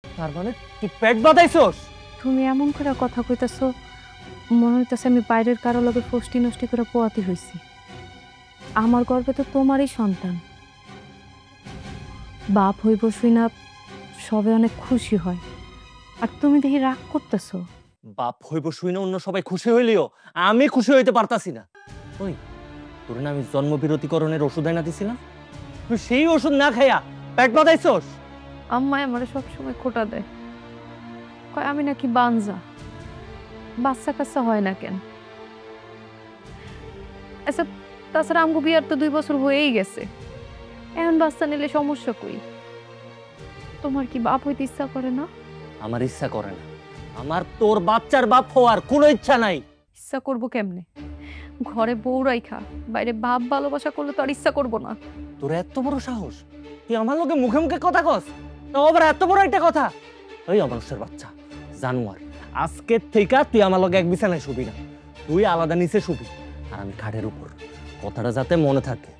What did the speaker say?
তার মানে তুই পেট বাঁধাইছস? তুমি এমন করে কথা কইতাছো, মনে হইতাছে আমি বাইরের কারো লগে ফষ্টি নষ্টি করে পোয়াতি হইছি। আমার গর্বে তো তোমারই সন্তান। বাপ হইব শুই না সবে অনেক খুশি হয়, আর তুমি দেখি রাগ করতেছো। বাপ হইব শুই না অন্য সবাই খুশি হইলিও আমি খুশি হইতে পারতাছি না। ওই তোর না আমি জন্মবিরতিকরণের ওষুধ এনে দিছিলাম, তুই সেই ওষুধ না খাইয়া পেট বাঁধাইছস। আম্মাই আমারে সবসময় খোটা দেয়, কয় আমি নাকি বানজা, বাচ্চা কাচ্চা হয় না কেন। আচ্ছা, তাছাড়া আমগো বিয়ার তো 2 বছর হয়েই গেছে, এখন বাচ্চা নিলে সমস্যা কই? তোমার কি বাপ হইতে ইচ্ছা করে না? আমার ইচ্ছা করে না, আমার তোর বাচ্চার বাপ হওয়ার কোনো ইচ্ছা নাই। ইচ্ছা করবো কেমনে? ঘরে বউ রাইখা বাইরে বাপ ভালোবাসা করলে তো আর ইচ্ছা করবো না। তোর এত বড় সাহস, তুই আমার লোকে মুখে মুখে কথা কস, তাও আবার এত বড় একটা কথা। ওই অমানুষের বাচ্চা জানোয়ার, আজকের থেকে তুই আমার লগে এক বিছানায় শুবি না, তুই আলাদা নিচে শুবি আর আমি খাটের উপর। কথাটা যাতে মনে থাকে।